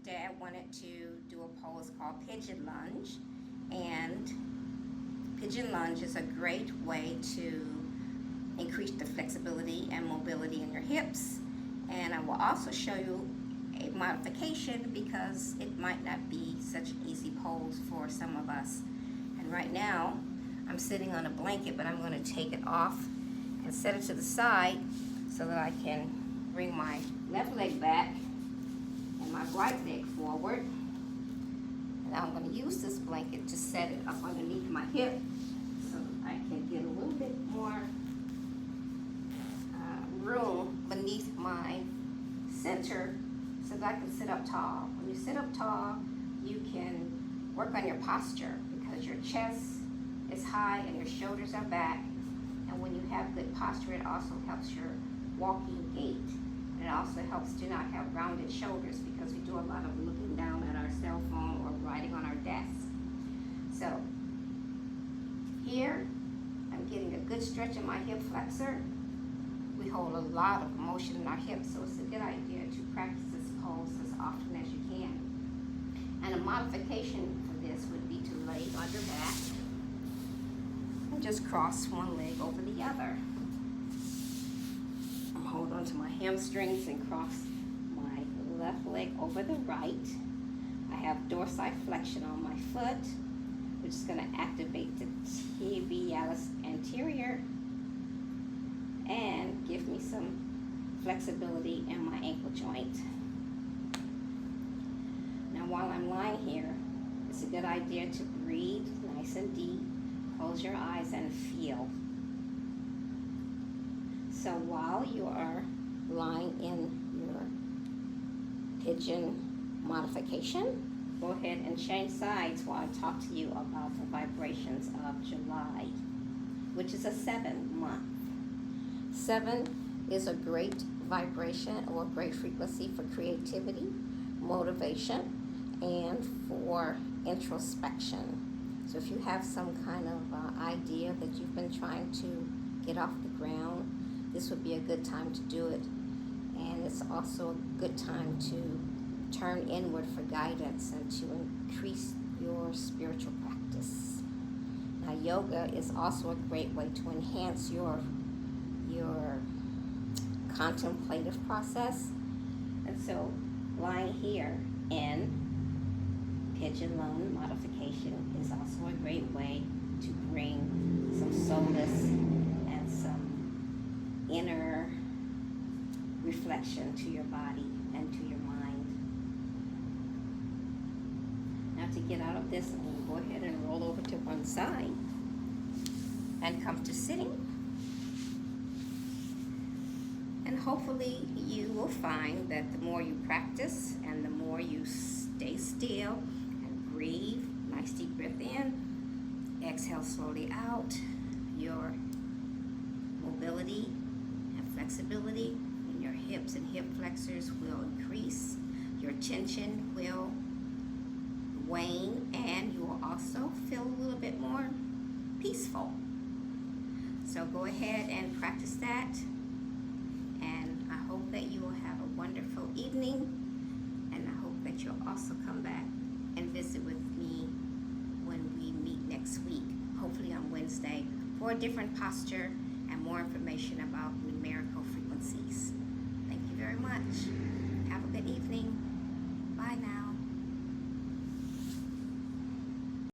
Today I wanted to do a pose called Pigeon Lunge, and Pigeon Lunge is a great way to increase the flexibility and mobility in your hips. And I will also show you a modification because it might not be such an easy pose for some of us. And right now I'm sitting on a blanket, but I'm going to take it off and set it to the side so that I can bring my left leg back and my right leg forward. And now I'm going to use this blanket to set it up underneath my hip so I can get a little bit more room beneath my center so that I can sit up tall. When you sit up tall, you can work on your posture because your chest is high and your shoulders are back. And when you have good posture, it also helps your walking gait. And it also helps to not have rounded shoulders because we do a lot of looking down at our cell phone or writing on our desk. So here, I'm getting a good stretch in my hip flexor. We hold a lot of motion in our hips, so it's a good idea to practice this pose as often as you can. And a modification for this would be to lay on your back and just cross one leg over the other. Hold on to my hamstrings and cross my left leg over the right. I have dorsiflexion on my foot, which is going to activate the tibialis anterior and give me some flexibility in my ankle joint. Now while I'm lying here, it's a good idea to breathe nice and deep. Close your eyes and feel. So while you are lying in your pigeon modification, go ahead and change sides while I talk to you about the vibrations of July, which is a 7-month. 7 is a great vibration or a great frequency for creativity, motivation, and for introspection. So if you have some kind of idea that you've been trying to get off the ground, this would be a good time to do it. And it's also a good time to turn inward for guidance and to increase your spiritual practice. Now yoga is also a great way to enhance your contemplative process. And so lying here in Pigeon Lunge modification is also a great way to bring some solace and some inner reflection to your body and to your mind. Now to get out of this, I'm going to go ahead and roll over to one side and come to sitting. And hopefully you will find that the more you practice and the more you stay still and breathe, nice deep breath in, exhale slowly out, your mobility and flexibility in your hips and hip flexors will increase, your tension will wane, and you will also feel a little bit more peaceful. So go ahead and practice that, and I hope that you will have a wonderful evening, and I hope that you'll also come back and visit with me when we meet next week, hopefully on Wednesday, for a different posture and more information about numerical frequencies. Thank you very much.